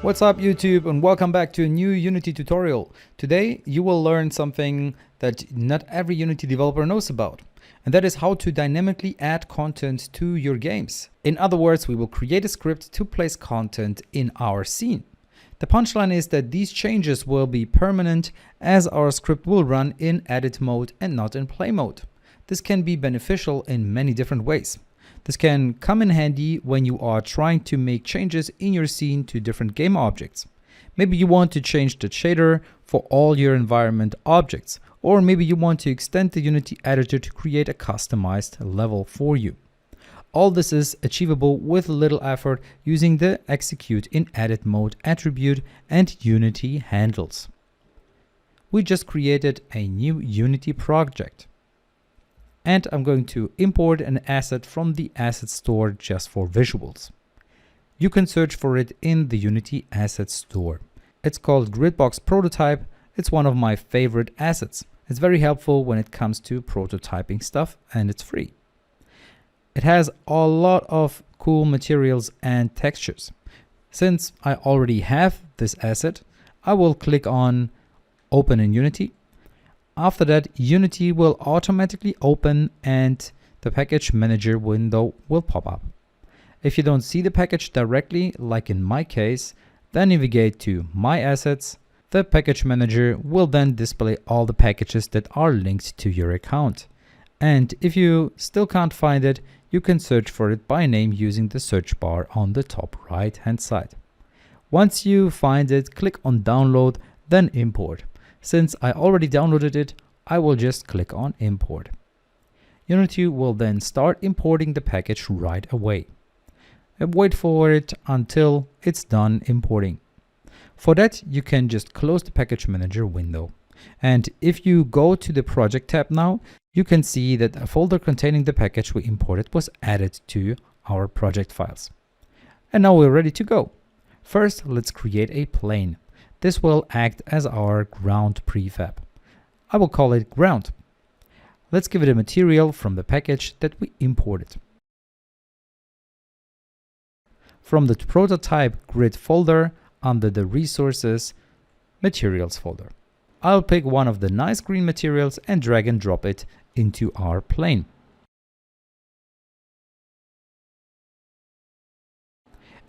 What's up YouTube, and welcome back to a new Unity tutorial. Today you will learn something that not every Unity developer knows about, and that is how to dynamically add content to your games. In other words, we will create a script to place content in our scene. The punchline is that these changes will be permanent, as our script will run in edit mode and not in play mode. This can be beneficial in many different ways. This can come in handy when you are trying to make changes in your scene to different game objects. Maybe you want to change the shader for all your environment objects, or maybe you want to extend the Unity editor to create a customized level for you. All this is achievable with little effort using the ExecuteInEditMode attribute and Unity Handles. We just created a new Unity project. And I'm going to import an asset from the asset store just for visuals. You can search for it in the Unity asset store. It's called Gridbox Prototype. It's one of my favorite assets. It's very helpful when it comes to prototyping stuff, and it's free. It has a lot of cool materials and textures. Since I already have this asset, I will click on Open in Unity. After that, Unity will automatically open and the package manager window will pop up. If you don't see the package directly, like in my case, then navigate to My Assets. The package manager will then display all the packages that are linked to your account. And if you still can't find it, you can search for it by name using the search bar on the top right hand side. Once you find it, click on Download, then Import. Since I already downloaded it, I will just click on Import. Unity will then start importing the package right away. And wait for it until it's done importing. For that, you can just close the package manager window. And if you go to the project tab now, you can see that a folder containing the package we imported was added to our project files. And now we're ready to go. First, let's create a plane. This will act as our ground prefab. I will call it ground. Let's give it a material from the package that we imported. From the prototype grid folder under the resources materials folder, I'll pick one of the nice green materials and drag and drop it into our plane.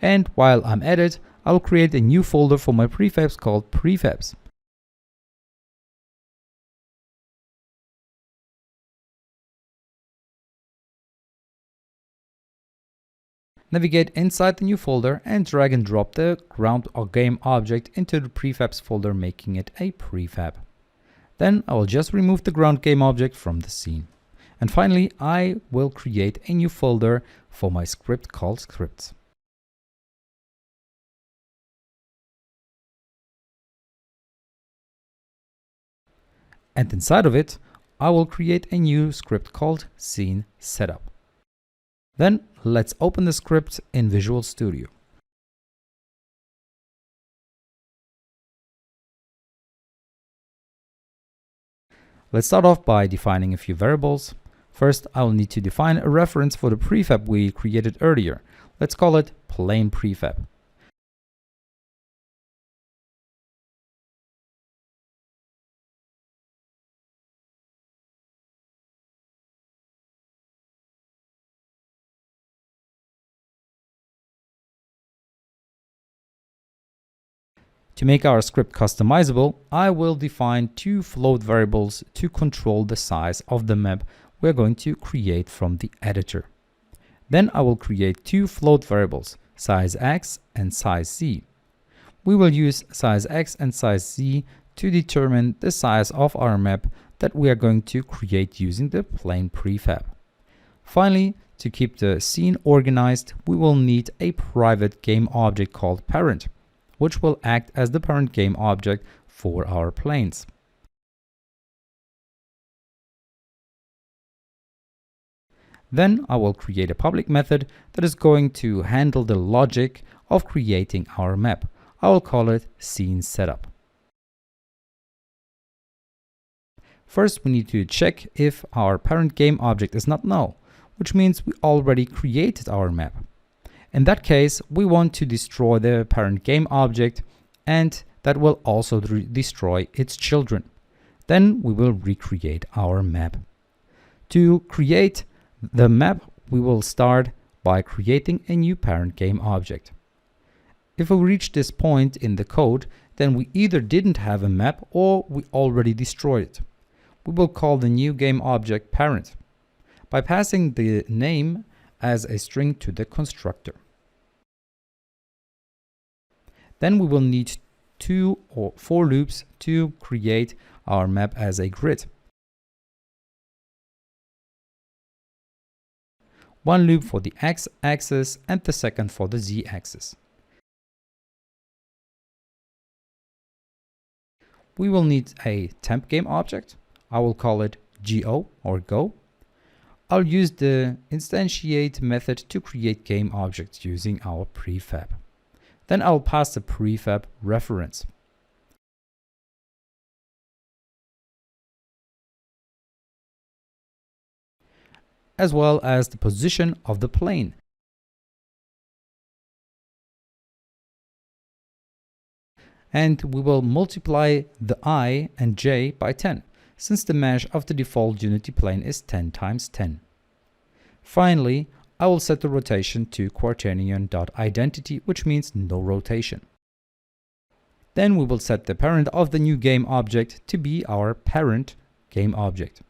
And while I'm at it, I'll create a new folder for my prefabs called prefabs. Navigate inside the new folder and drag and drop the ground or game object into the prefabs folder, making it a prefab. Then I will just remove the ground game object from the scene. And finally, I will create a new folder for my script called scripts. And inside of it, I will create a new script called Scene Setup. Then let's open the script in Visual Studio. Let's start off by defining a few variables. First, I will need to define a reference for the prefab we created earlier. Let's call it plain prefab. To make our script customizable, I will define two float variables to control the size of the map we're going to create from the editor. Then I will create two float variables, size x and size z. We will use size x and size z to determine the size of our map that we are going to create using the plain prefab. Finally, to keep the scene organized, we will need a private game object called parent, which will act as the parent game object for our planes. Then I will create a public method that is going to handle the logic of creating our map. I will call it Scene Setup. First, we need to check if our parent game object is not null, which means we already created our map. In that case, we want to destroy the parent game object, and that will also destroy its children. Then we will recreate our map. To create the map, we will start by creating a new parent game object. If we reach this point in the code, then we either didn't have a map or we already destroyed it. We will call the new game object parent by passing the name as a string to the constructor. Then we will need 2 or 4 loops to create our map as a grid. One loop for the x-axis and the second for the z-axis. We will need a temp game object. I will call it go or go. I'll use the instantiate method to create game objects using our prefab. Then I'll pass the prefab reference. As well as the position of the plane. And we will multiply the I and j by 10, since the mesh of the default Unity plane is 10 times 10. Finally, I will set the rotation to quaternion.identity, which means no rotation. Then we will set the parent of the new game object to be our parent game object.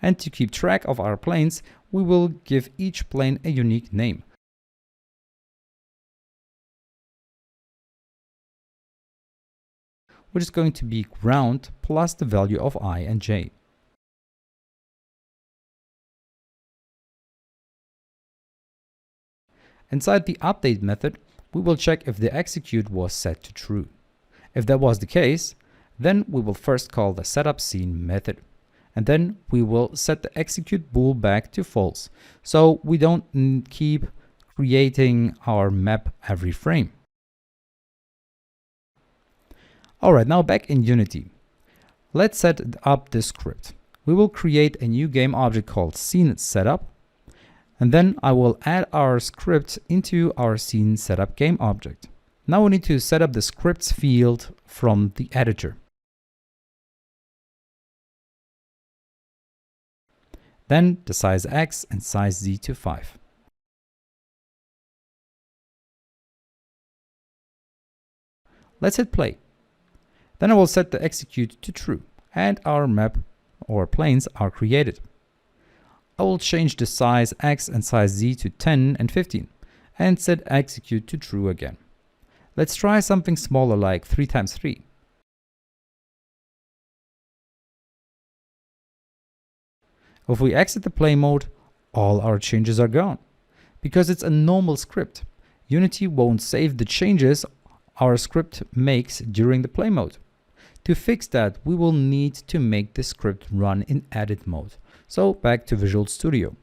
And to keep track of our planes, we will give each plane a unique name. Which is going to be ground plus the value of I and j. Inside the update method, we will check if the execute was set to true. If that was the case, then we will first call the setup scene method. And then we will set the execute bool back to false, so we don't keep creating our map every frame. Alright, now back in Unity. Let's set up this script. We will create a new game object called scene setup, and then I will add our script into our scene setup game object. Now we need to set up the scripts field from the editor. Then the size X and size Z to 5. Let's hit play. Then I will set the execute to true, and our map or planes are created. I will change the size X and size Z to 10 and 15, and set execute to true again. Let's try something smaller like 3 times 3. If we exit the play mode, all our changes are gone. Because it's a normal script, Unity won't save the changes our script makes during the play mode. To fix that, we will need to make the script run in edit mode. So back to Visual Studio.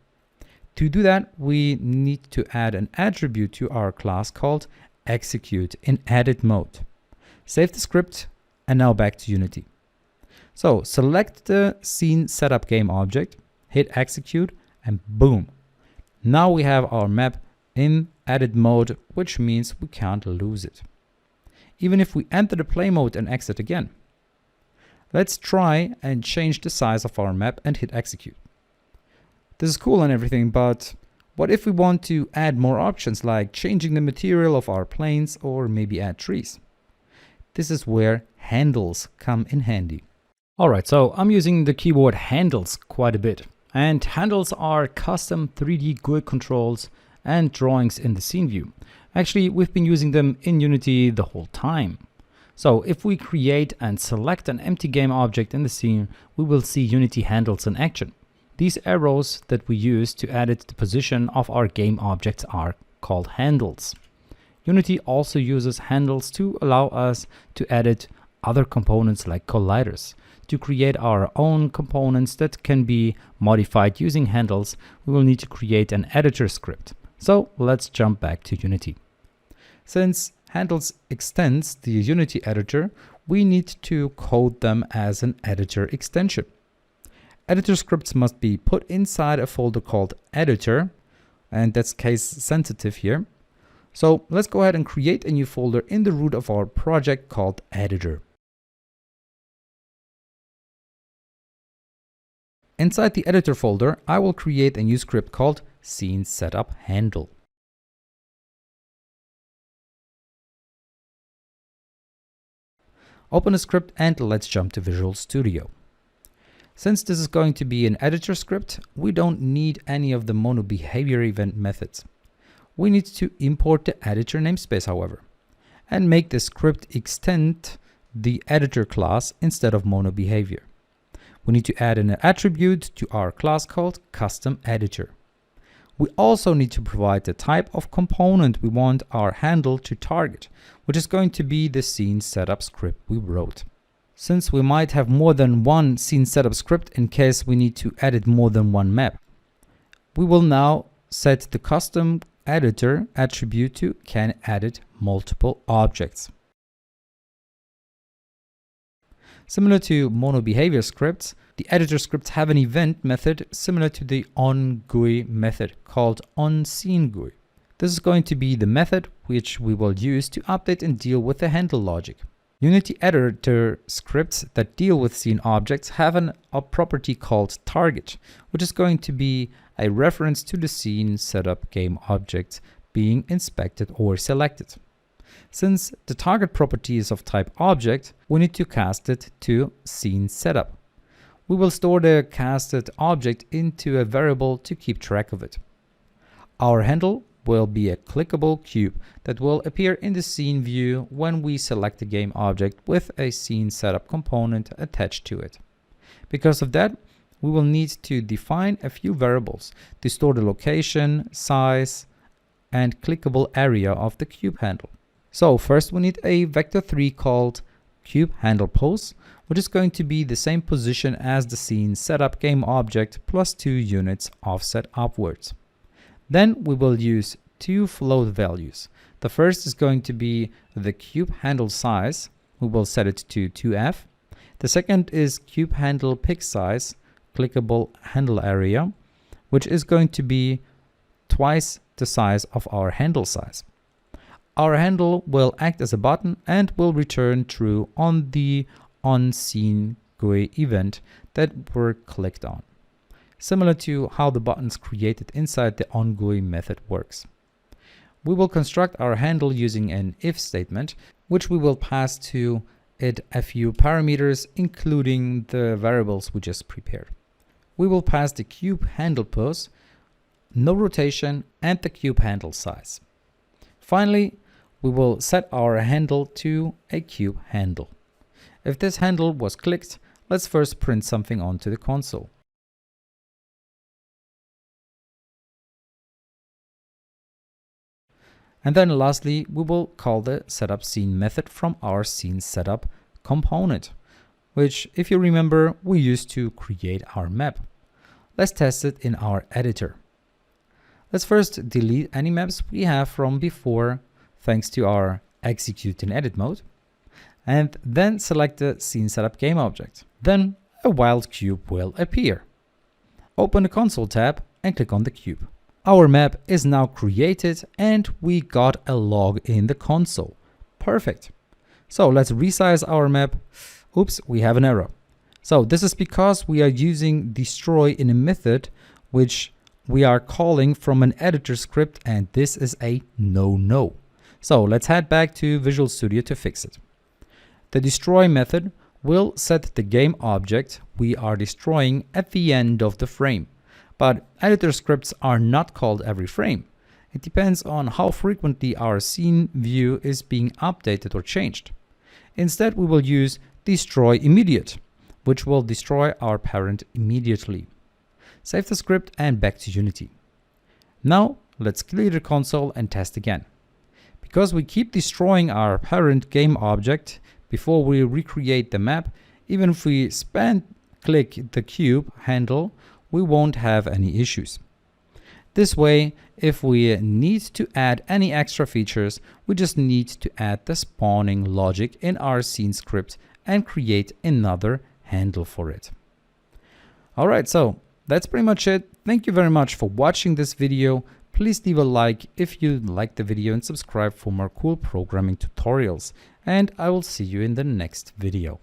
To do that, we need to add an attribute to our class called ExecuteInEditMode. Save the script, and now back to Unity. So select the scene setup game object, hit execute, and boom. Now we have our map in edit mode, which means we can't lose it. Even if we enter the play mode and exit again. Let's try and change the size of our map and hit execute. This is cool and everything, but what if we want to add more options like changing the material of our planes or maybe add trees? This is where handles come in handy. Alright, so I'm using the keyword handles quite a bit. And handles are custom 3D GUI controls and drawings in the scene view. Actually, we've been using them in Unity the whole time. So if we create and select an empty game object in the scene, we will see Unity handles in action. These arrows that we use to edit the position of our game objects are called handles. Unity also uses handles to allow us to edit other components like colliders. To create our own components that can be modified using handles, we will need to create an editor script. So let's jump back to Unity. Since handles extends the Unity editor, we need to code them as an editor extension. Editor scripts must be put inside a folder called editor, and that's case sensitive here. So let's go ahead and create a new folder in the root of our project called editor. Inside the editor folder, I will create a new script called scene setup handle. Open the script and let's jump to Visual Studio. Since this is going to be an editor script, we don't need any of the monoBehavior event methods. We need to import the editor namespace, however, and make the script extend the editor class instead of monoBehavior. We need to add an attribute to our class called custom editor. We also need to provide the type of component we want our handle to target, which is going to be the scene setup script we wrote. Since we might have more than one scene setup script in case we need to edit more than one map, we will now set the custom editor attribute to can edit multiple objects. Similar to monoBehavior scripts, the editor scripts have an event method similar to the onGUI method called onSceneGUI. This is going to be the method which we will use to update and deal with the handle logic. Unity editor scripts that deal with scene objects have a property called target, which is going to be a reference to the scene setup game object being inspected or selected. Since the target property is of type object, we need to cast it to scene setup. We will store the casted object into a variable to keep track of it. Our handle will be a clickable cube that will appear in the scene view when we select the game object with a scene setup component attached to it. Because of that, we will need to define a few variables to store the location, size, and clickable area of the cube handle. So first we need a vector3 called cube handle pose, which is going to be the same position as the scene setup game object plus 2 units offset upwards. Then we will use two float values. The first is going to be the cube handle size. We will set it to 2f. The second is cube handle pick size, clickable handle area, which is going to be twice the size of our handle size. Our handle will act as a button and will return true on the onSceneGUI event that were clicked on, similar to how the buttons created inside the onGUI method works. We will construct our handle using an if statement, which we will pass to it a few parameters, including the variables we just prepared. We will pass the cube handle pose, no rotation, and the cube handle size. Finally, we will set our handle to a cube handle. If this handle was clicked, let's first print something onto the console. And then lastly, we will call the setup scene method from our scene setup component, which, if you remember, we used to create our map. Let's test it in our editor. Let's first delete any maps we have from before, thanks to our execute in edit mode, and then select the scene setup game object. Then a wild cube will appear. Open the console tab and click on the cube. Our map is now created and we got a log in the console. Perfect. So let's resize our map. Oops, we have an error. So this is because we are using destroy in a method which we are calling from an editor script, and this is a no. So let's head back to Visual Studio to fix it. The destroy method will set the game object we are destroying at the end of the frame. But editor scripts are not called every frame. It depends on how frequently our scene view is being updated or changed. Instead, we will use destroy immediate, which will destroy our parent immediately. Save the script and back to Unity. Now let's clear the console and test again. Because we keep destroying our parent game object before we recreate the map, even if we click the cube handle, we won't have any issues. This way, if we need to add any extra features, we just need to add the spawning logic in our scene script and create another handle for it. Alright, so that's pretty much it. Thank you very much for watching this video. Please leave a like if you liked the video and subscribe for more cool programming tutorials. And I will see you in the next video.